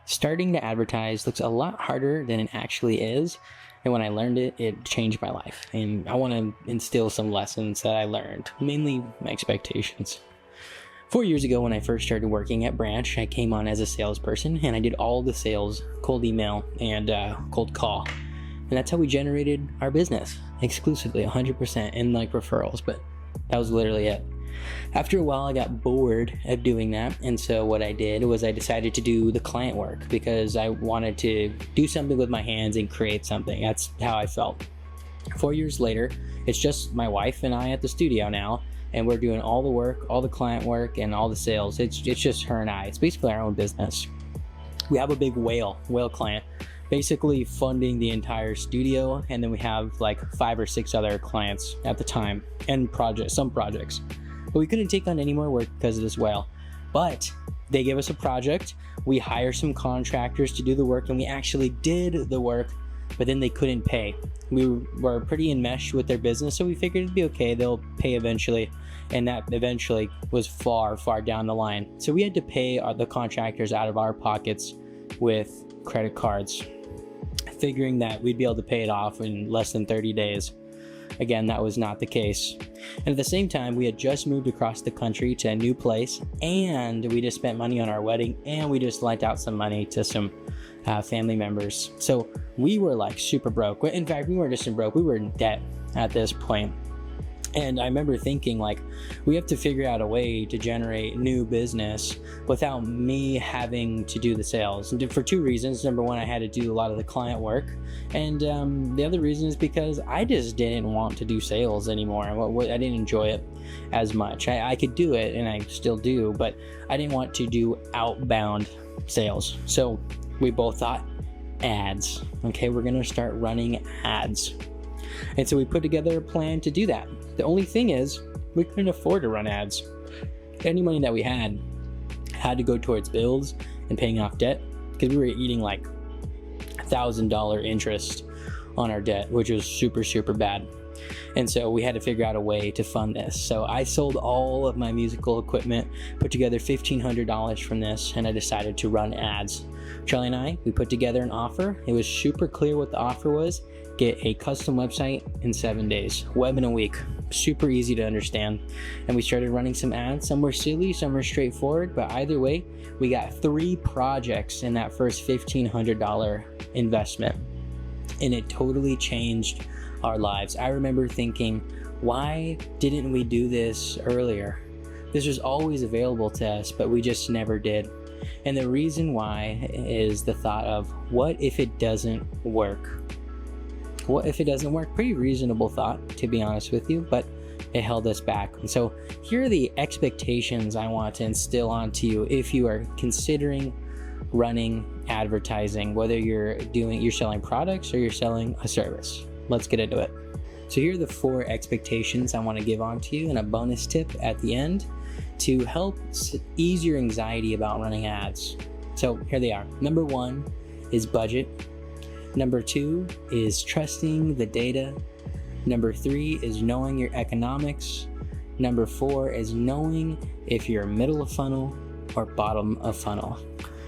Starting to advertise looks a lot harder than it actually is. And when I learned it, it changed my life. And I want to instill some lessons that I learned, mainly my expectations. 4 years ago, when I first started working at Branch, I came on as a salesperson and I did all the sales, cold email, and cold call. And that's how we generated our business exclusively, 100%, in like referrals. But that was literally it. After a while, I got bored of doing that, and so what I did was I decided to do the client work because I wanted to do something with my hands and create something. That's how I felt. 4 years later, it's just my wife and I at the studio now, and we're doing all the work, all the client work, and all the sales. It's just her and I. It's basically our own business. We have a big whale client, basically funding the entire studio, and then we have like 5 or 6 other clients at the time, and some projects. But we couldn't take on any more work because of this whale. But they gave us a project, we hire some contractors to do the work, and we actually did the work, but then they couldn't pay. We were pretty enmeshed with their business, so we figured it'd be okay, they'll pay eventually, and that eventually was far down the line. So we had to pay the contractors out of our pockets with credit cards, figuring that we'd be able to pay it off in less than 30 days. Again, that was not the case. And at the same time, we had just moved across the country to a new place, and we just spent money on our wedding, and we just lent out some money to some family members. So we were like super broke. In fact, we weren't just in broke, we were in debt at this point. And I remember thinking, like, we have to figure out a way to generate new business without me having to do the sales. And for 2 reasons. Number one, I had to do a lot of the client work. And the other reason is because I just didn't want to do sales anymore. I didn't enjoy it as much. I could do it, and I still do, but I didn't want to do outbound sales. So we both thought, ads. Okay, we're going to start running ads. And so we put together a plan to do that. The only thing is, we couldn't afford to run ads. Any money that we had to go towards bills and paying off debt, because we were eating like $1,000 interest on our debt, which was super bad. And so we had to figure out a way to fund this. So I sold all of my musical equipment, put together $1,500 from this, and I decided to run ads. Charlie and I, we put together an offer. It was super clear what the offer was. Get a custom website in 7 days, web in a week. Super easy to understand. And we started running some ads. Some were silly, some were straightforward, but either way, we got 3 projects in that first $1,500 investment. And it totally changed our lives. I remember thinking, why didn't we do this earlier? This was always available to us, but we just never did. And the reason why is the thought of, what if it doesn't work? What if it doesn't work? Pretty reasonable thought, to be honest with you, but it held us back. And so here are the expectations I want to instill onto you if you are considering running advertising, whether you're selling products or you're selling a service. Let's get into it. So here are the 4 expectations I want to give on to you, and a bonus tip at the end to help ease your anxiety about running ads. So here they are. Number 1 is budget. Number 2 is trusting the data. Number 3 is knowing your economics. Number 4 is knowing if you're middle of funnel or bottom of funnel.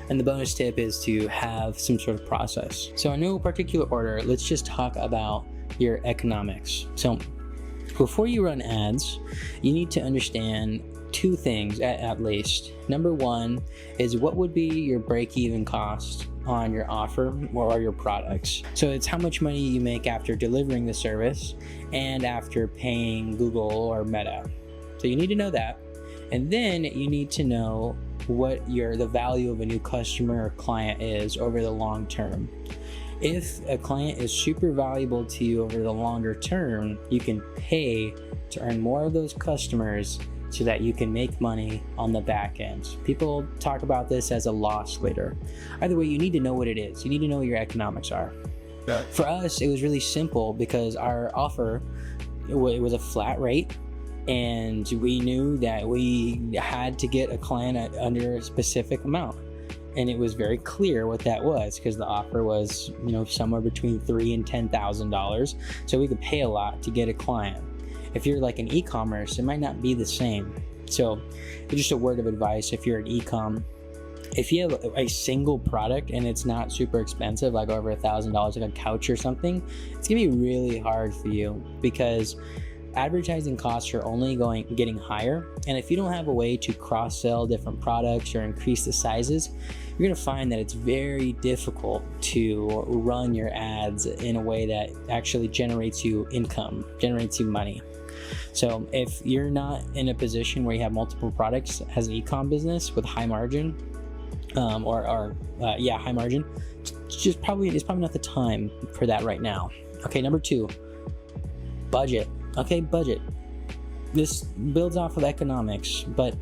And the bonus tip is to have some sort of process. So in no particular order, let's just talk about your economics. So before you run ads, you need to understand 2 things at least. Number 1 is, what would be your break-even cost on your offer or your products. So it's how much money you make after delivering the service and after paying Google or Meta. So you need to know that. And then you need to know what the value of a new customer or client is over the long term. If a client is super valuable to you over the longer term, you can pay to earn more of those customers so that you can make money on the back end. People talk about this as a loss leader. Either way, you need to know what it is. You need to know what your economics are. Yeah. For us, it was really simple because our offer, it was a flat rate, and we knew that we had to get a client under a specific amount. And it was very clear what that was, because the offer was, somewhere between $3,000 and $10,000. So we could pay a lot to get a client. If you're like an e-commerce, it might not be the same. So just a word of advice, if you're an e-com, If you have a single product and it's not super expensive, like over $1,000, like a couch or something, it's gonna be really hard for you because advertising costs are only getting higher. And if you don't have a way to cross-sell different products or increase the sizes, you're gonna find that it's very difficult to run your ads in a way that actually generates you income, generates you money. So if you're not in a position where you have multiple products as an e-com business with high margin, high margin, it's probably not the time for that right now. Okay, number 2, budget. Okay, budget. This builds off of economics, but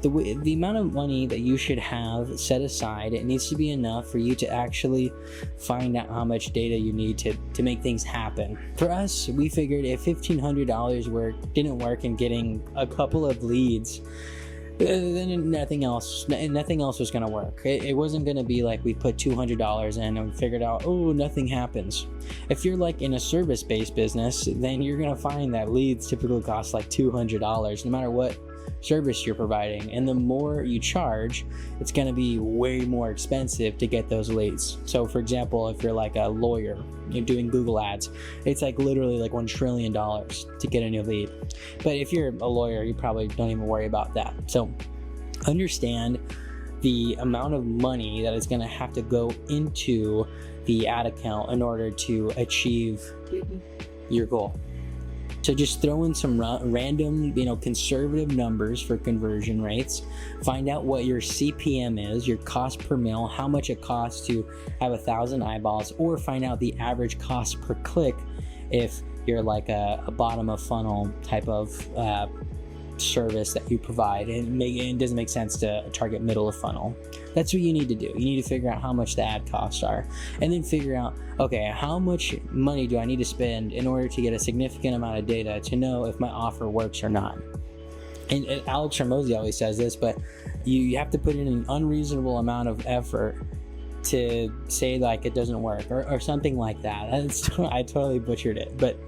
the amount of money that you should have set aside, it needs to be enough for you to actually find out how much data you need to make things happen. For us, we figured if $1,500 didn't work in getting a couple of leads, then nothing else was going to work. It wasn't going to be like we put $200 in and we figured out, oh, nothing happens. If you're like in a service-based business, then you're going to find that leads typically cost like $200 no matter what service you're providing, and the more you charge, it's going to be way more expensive to get those leads. So for example, if you're like a lawyer, you're doing Google ads, it's like literally like $1 trillion to get a new lead. But if you're a lawyer, you probably don't even worry about that. So understand the amount of money that is going to have to go into the ad account in order to achieve your goal. So just throw in some random, conservative numbers for conversion rates. Find out what your CPM is, your cost per mil, how much it costs to have 1,000 eyeballs, or find out the average cost per click if you're like a bottom of funnel type of service that you provide, and it doesn't make sense to target middle of funnel. That's what you need to do. You need to figure out how much the ad costs are, and then figure out, okay, how much money do I need to spend in order to get a significant amount of data to know if my offer works or not. And Alex Hormozi always says this, but you have to put in an unreasonable amount of effort to say like it doesn't work or something like that. I totally butchered it, but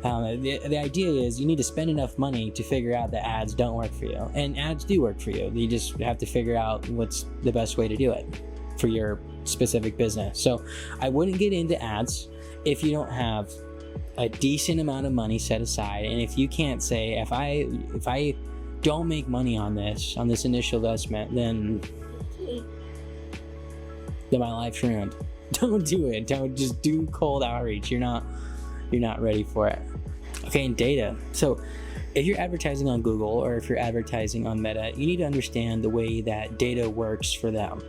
the idea is you need to spend enough money to figure out that ads don't work for you, and ads do work for you. You just have to figure out what's the best way to do it for your specific business. So I wouldn't get into ads if you don't have a decent amount of money set aside, and if you can't say, if I don't make money on this initial investment, then my life's ruined. Don't do it. Don't just do cold outreach. You're not ready for it. Okay, and data. So if you're advertising on Google or if you're advertising on Meta, you need to understand the way that data works for them.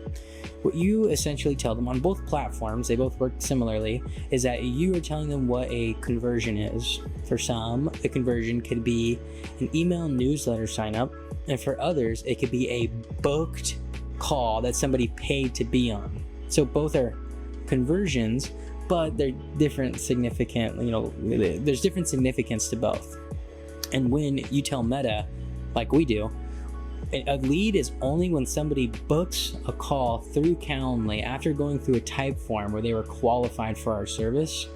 What you essentially tell them on both platforms, they both work similarly, is that you are telling them what a conversion is. For some, a conversion could be an email newsletter sign up, and for others, it could be a booked call that somebody paid to be on. So both are conversions, but they're different significant, there's different significance to both. And when you tell Meta, like we do, a lead is only when somebody books a call through Calendly after going through a type form where they were qualified for our service.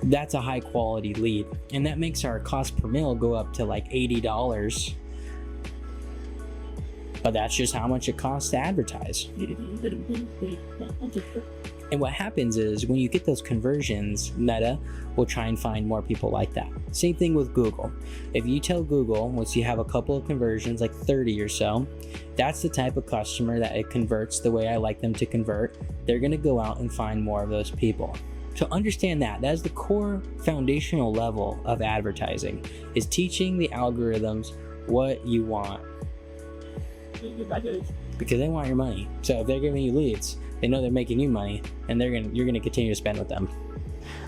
That's a high quality lead. And that makes our cost per mil go up to like $80. But that's just how much it costs to advertise. And what happens is when you get those conversions, Meta will try and find more people like that. Same thing with Google. If you tell Google, once you have a couple of conversions, like 30 or so, that's the type of customer that it converts the way I like them to convert. They're going to go out and find more of those people. So understand that is the core foundational level of advertising, is teaching the algorithms what you want. Because they want your money. So if they're giving you leads, they know they're making you money, and you're gonna continue to spend with them.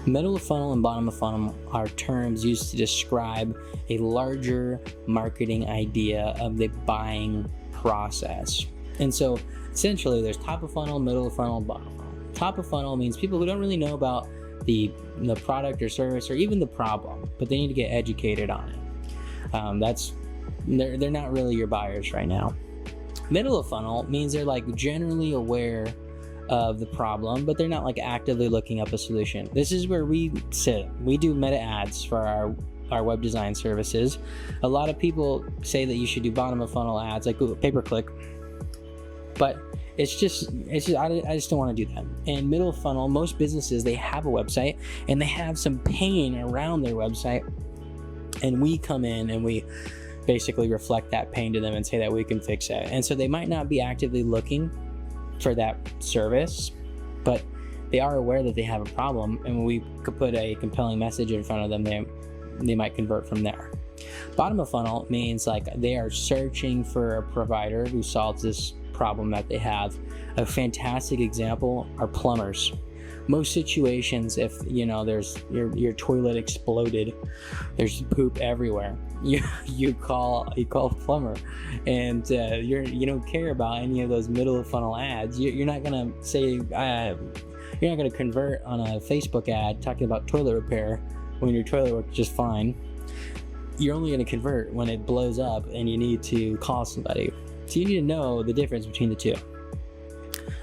Middle of funnel and bottom of funnel are terms used to describe a larger marketing idea of the buying process. And so essentially there's top of funnel, middle of funnel, bottom of funnel. Top of funnel means people who don't really know about the product or service or even the problem, but they need to get educated on it. They're not really your buyers right now. Middle of funnel means they're like generally aware of the problem, but they're not like actively looking up a solution. This is where we sit. We do meta ads for our web design services. A lot of people say that you should do bottom of funnel ads like Google pay-per-click, but I just don't want to do that. And middle funnel, most businesses, they have a website and they have some pain around their website, and we come in and we basically reflect that pain to them and say that we can fix it. And so they might not be actively looking for that service, but they are aware that they have a problem, and when we could put a compelling message in front of them, they might convert from there. Bottom of funnel means like they are searching for a provider who solves this problem that they have. A fantastic example are plumbers. Most situations, if there's your toilet exploded, there's poop everywhere, you call a plumber, and you don't care about any of those middle of funnel ads. You're not gonna say you're not gonna convert on a Facebook ad talking about toilet repair when your toilet works just fine. You're only gonna convert when it blows up and you need to call somebody. So you need to know the difference between the two,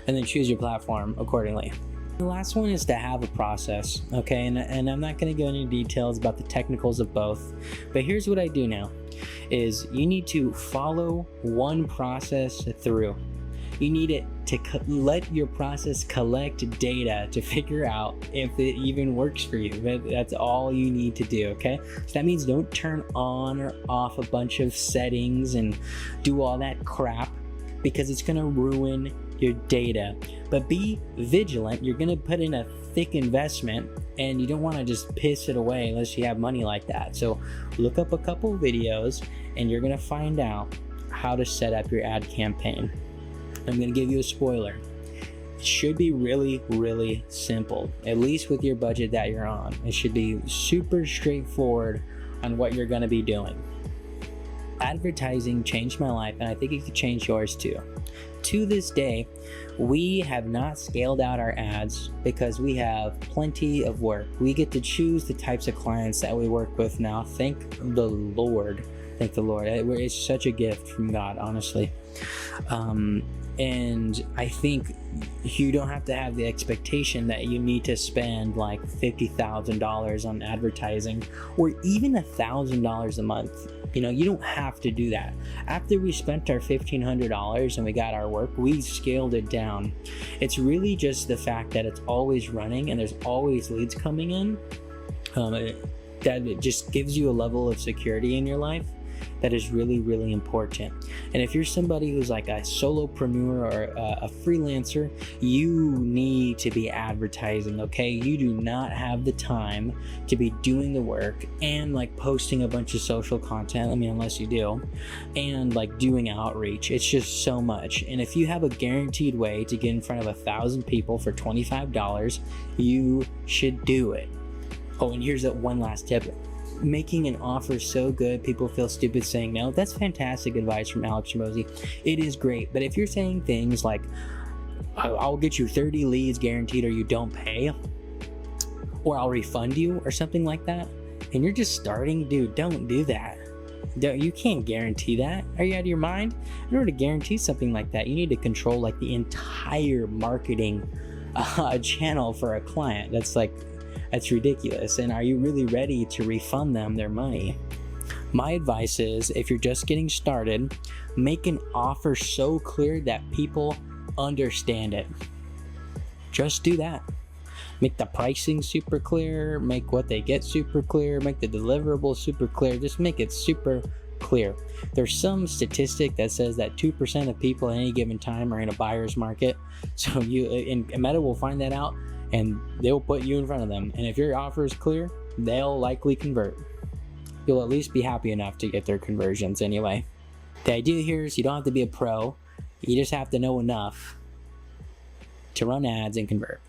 and then choose your platform accordingly. The last one is to have a process, okay? And I'm not going to go into details about the technicals of both, but here's what I do now, is you need to follow one process through. You need it to let your process collect data to figure out if it even works for you. That's all you need to do, okay? So that means don't turn on or off a bunch of settings and do all that crap, because it's going to ruin your data. But be vigilant. You're going to put in a thick investment, and you don't want to just piss it away unless you have money like that. So look up a couple videos and you're going to find out how to set up your ad campaign. I'm going to give you a spoiler. It should be really, really simple, at least with your budget that you're on. It should be super straightforward on what you're going to be doing. Advertising changed my life, and I think it could change yours too. To this day, we have not scaled out our ads because we have plenty of work. We get to choose the types of clients that we work with now. Thank the Lord. Thank the Lord. It's such a gift from God, honestly. And I think you don't have to have the expectation that you need to spend like $50,000 on advertising, or even $1,000 a month. You don't have to do that. After we spent our $1,500 and we got our work, we scaled it down. It's really just the fact that it's always running and there's always leads coming in. That it just gives you a level of security in your life that is really, really important. And if you're somebody who's like a solopreneur or a freelancer, you need to be advertising, okay? You do not have the time to be doing the work and like posting a bunch of social content, unless you do, and like doing outreach. It's just so much. And if you have a guaranteed way to get in front of 1,000 people for $25, you should do it. Oh, and here's one last tip. Making an offer so good people feel stupid saying no. That's fantastic advice from Alex Hormozi. It is great. But if you're saying things like, I'll get you 30 leads guaranteed or you don't pay, or I'll refund you or something like that, and you're just starting, dude, don't do that. You can't guarantee that. Are you out of your mind? In order to guarantee something like that, you need to control like the entire marketing channel for a client. That's ridiculous. And are you really ready to refund them their money? My advice is, if you're just getting started, make an offer so clear that people understand it. Just do that. Make the pricing super clear, make what they get super clear, make the deliverables super clear. Just make it super clear. There's some statistic that says that 2% of people at any given time are in a buyer's market. So Meta will find that out, and they'll put you in front of them. And if your offer is clear, they'll likely convert. You'll at least be happy enough to get their conversions anyway. The idea here is you don't have to be a pro. You just have to know enough to run ads and convert.